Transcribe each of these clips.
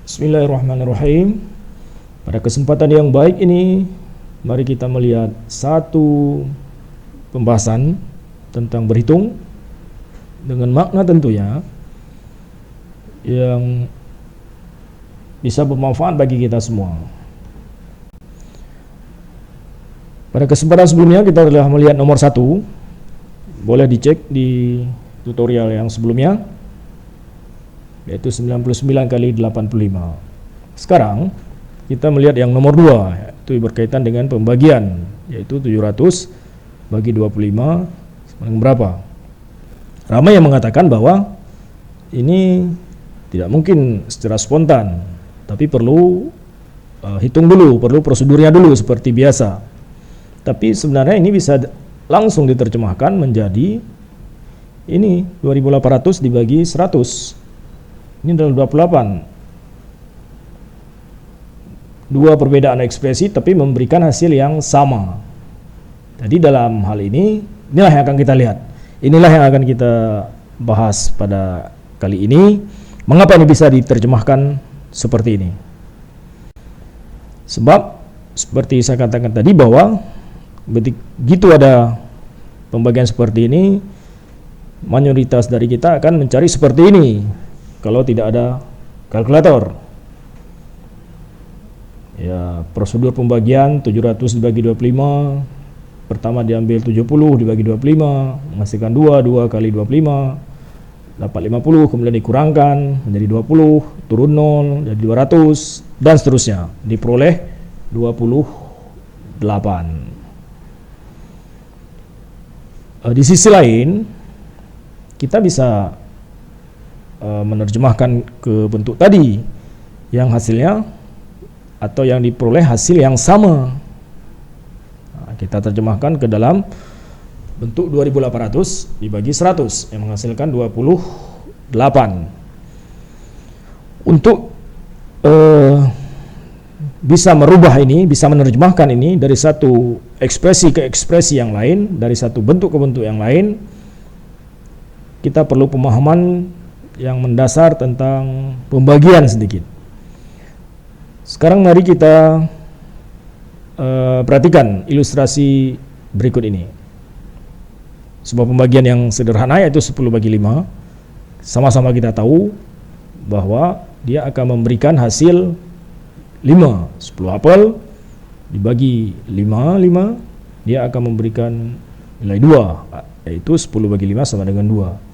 Bismillahirrahmanirrahim. Pada kesempatan yang baik ini, mari kita melihat satu pembahasan tentang berhitung dengan makna tentunya yang bisa bermanfaat bagi kita semua. Pada kesempatan sebelumnya kita telah melihat nomor 1, boleh dicek di tutorial yang sebelumnya, yaitu 99 kali 85. Sekarang kita melihat yang nomor 2, itu berkaitan dengan pembagian, yaitu 700 bagi 25 sama dengan berapa. Ramai yang mengatakan bahwa ini tidak mungkin secara spontan, tapi perlu hitung dulu, perlu prosedurnya dulu seperti biasa. Tapi sebenarnya ini bisa langsung diterjemahkan menjadi ini 2800 dibagi 100. Ini adalah 28. Dua perbedaan ekspresi tapi memberikan hasil yang sama. Jadi dalam hal ini, inilah yang akan kita lihat. Inilah yang akan kita bahas pada kali ini. Mengapa ini bisa diterjemahkan seperti ini? Sebab seperti saya katakan tadi bahwa begitu ada pembagian seperti ini, mayoritas dari kita akan mencari seperti ini. Kalau tidak ada kalkulator, ya prosedur pembagian 700 dibagi 25, pertama diambil 70 dibagi 25, menghasilkan 2 kali 25, dapat 50, kemudian dikurangkan menjadi 20, turun 0, jadi 200, dan seterusnya, diperoleh 28. Di sisi lain, kita bisa menerjemahkan ke bentuk tadi yang hasilnya atau yang diperoleh hasil yang sama. Kita terjemahkan ke dalam bentuk 2800 dibagi 100 yang menghasilkan 28. Untuk bisa merubah ini, bisa menerjemahkan ini dari satu ekspresi ke ekspresi yang lain, dari satu bentuk ke bentuk yang lain, kita perlu pemahaman yang mendasar tentang pembagian sedikit. Sekarang mari kita perhatikan ilustrasi berikut ini. Sebuah pembagian yang sederhana, yaitu 10 bagi 5. Sama-sama kita tahu bahwa dia akan memberikan hasil 5. 10 apel dibagi 5, dia akan memberikan nilai 2, yaitu 10 bagi 5 sama dengan 2.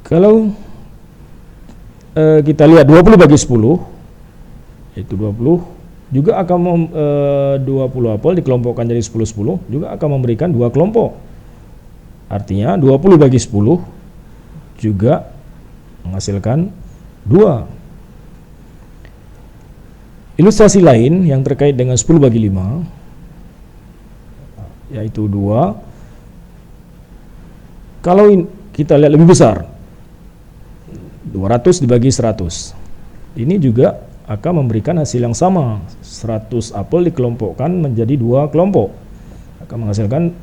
Kalau kita lihat 20 bagi 10, yaitu 20, juga akan 20 apel dikelompokkan jadi 10-10, juga akan memberikan 2 kelompok. Artinya 20 bagi 10 juga menghasilkan 2. Ilustrasi lain yang terkait dengan 10 bagi 5, yaitu 2. Kalau kita lihat lebih besar, 200 dibagi 100, ini juga akan memberikan hasil yang sama. 100 apel dikelompokkan menjadi 2 kelompok, akan menghasilkan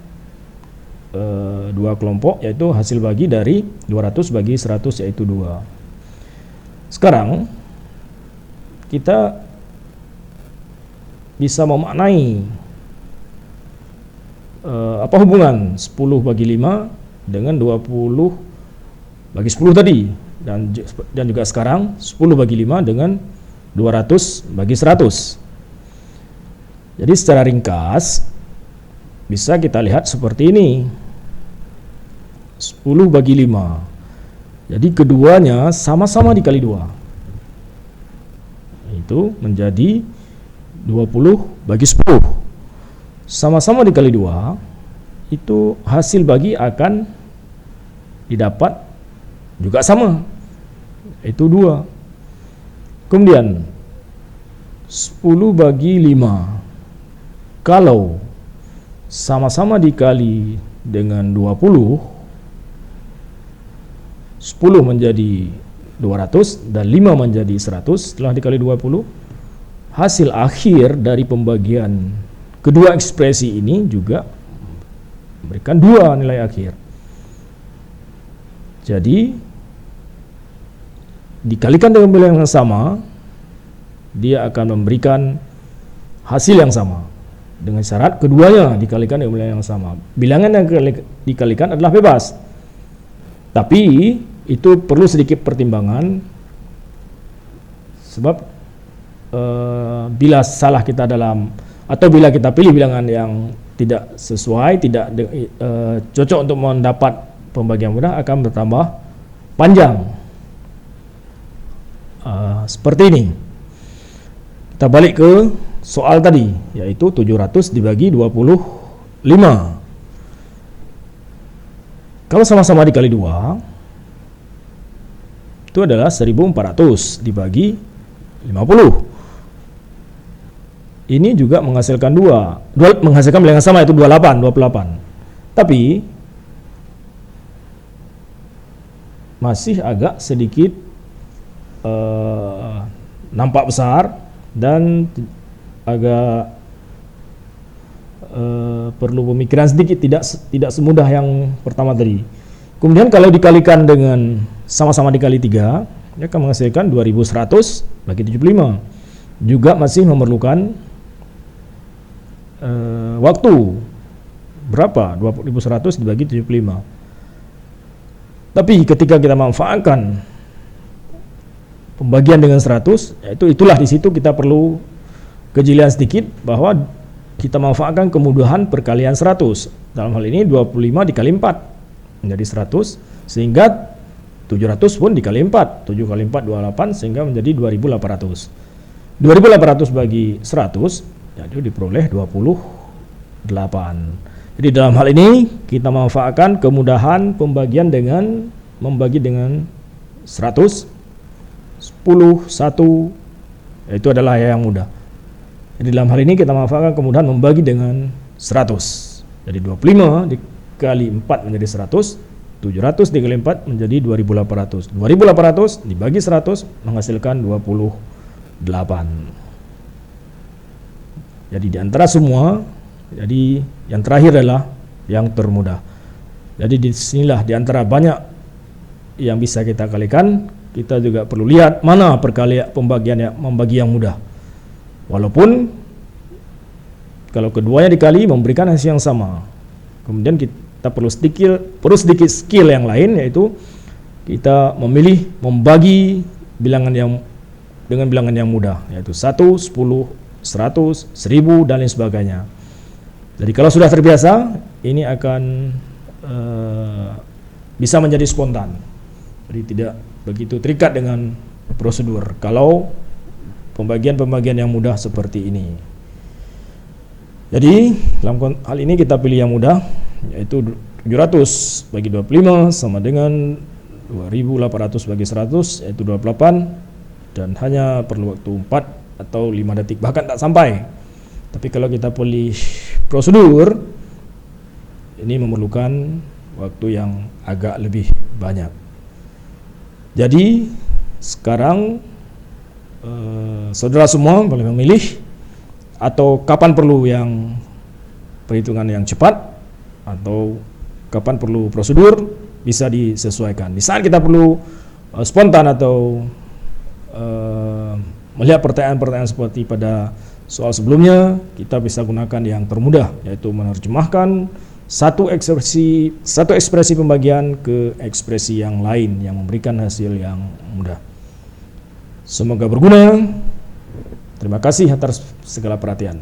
2 kelompok, yaitu hasil bagi dari 200 bagi 100, yaitu 2. Sekarang kita bisa memaknai apa hubungan 10 bagi 5 dengan 20 bagi 10 tadi, dan juga sekarang 10 bagi 5 dengan 200 bagi 100. Jadi secara ringkas bisa kita lihat seperti ini. 10 bagi 5. Jadi keduanya sama-sama dikali 2. Itu menjadi 20 bagi 10. Sama-sama dikali 2, itu hasil bagi akan didapat juga sama, itu 2. Kemudian 10 bagi 5, kalau sama-sama dikali dengan 20, 10 menjadi 200 dan 5 menjadi 100. Setelah dikali 20, hasil akhir dari pembagian kedua ekspresi ini juga memberikan 2 nilai akhir. Jadi dikalikan dengan bilangan yang sama, dia akan memberikan hasil yang sama. Dengan syarat keduanya dikalikan dengan bilangan yang sama. Bilangan yang dikalikan adalah bebas. Tapi itu perlu sedikit pertimbangan, sebab bila salah kita atau bila kita pilih bilangan yang tidak sesuai, tidak cocok untuk mendapat pembagian mudah, akan bertambah panjang. Seperti ini. Kita balik ke soal tadi, yaitu 700 dibagi 25. Kalau sama-sama dikali 2, itu adalah 1400 dibagi 50. Ini juga menghasilkan menghasilkan bilangan sama, yaitu 28. Tapi masih agak sedikit nampak besar dan agak perlu pemikiran sedikit, tidak semudah yang pertama tadi. Kemudian kalau dikalikan dengan sama-sama dikali 3, dia akan menghasilkan 2100 bagi 75. Juga masih memerlukan waktu berapa? 2100 dibagi 75. Tapi ketika kita manfaatkan pembagian dengan 100, itulah di situ kita perlu kejelian sedikit, bahwa kita manfaatkan kemudahan perkalian 100. Dalam hal ini 25 dikali 4 menjadi 100, sehingga 700 pun dikali 4, 7 kali 4 28, sehingga menjadi 2800. 2800 bagi 100, jadi diperoleh 28. Jadi dalam hal ini kita manfaatkan kemudahan pembagian dengan membagi dengan 100, 10, 1, itu adalah yang mudah. Jadi dalam hal ini kita manfaatkan kemudahan membagi dengan 100. Jadi 25 dikali 4 menjadi 100, 700 dikali 4 menjadi 2800. 2800 dibagi 100 menghasilkan 28. Jadi di antara semua, jadi yang terakhir adalah yang termudah. Jadi disinilah di antara banyak yang bisa kita kalikan, kita juga perlu lihat mana pembagian membagi yang mudah. Walaupun kalau keduanya dikali memberikan hasil yang sama. Kemudian kita perlu sedikit skill yang lain, yaitu kita memilih membagi bilangan dengan bilangan yang mudah, yaitu 1, 10, 100, 1000 dan lain sebagainya. Jadi kalau sudah terbiasa, ini akan bisa menjadi spontan. Jadi tidak begitu terikat dengan prosedur kalau pembagian yang mudah seperti ini. Jadi dalam hal ini kita pilih yang mudah, yaitu 700 bagi 25 sama dengan 2800 bagi 100, yaitu 28, dan hanya perlu waktu 4 atau 5 detik, bahkan tak sampai. Tapi kalau kita pilih prosedur, ini memerlukan waktu yang agak lebih banyak. Jadi sekarang saudara semua boleh memilih, atau kapan perlu yang perhitungan yang cepat atau kapan perlu prosedur, bisa disesuaikan. Di saat kita perlu spontan atau melihat pertanyaan-pertanyaan seperti pada soal sebelumnya, kita bisa gunakan yang termudah, yaitu menerjemahkan satu ekspresi pembagian ke ekspresi yang lain yang memberikan hasil yang mudah. Semoga berguna. Terima kasih atas segala perhatian.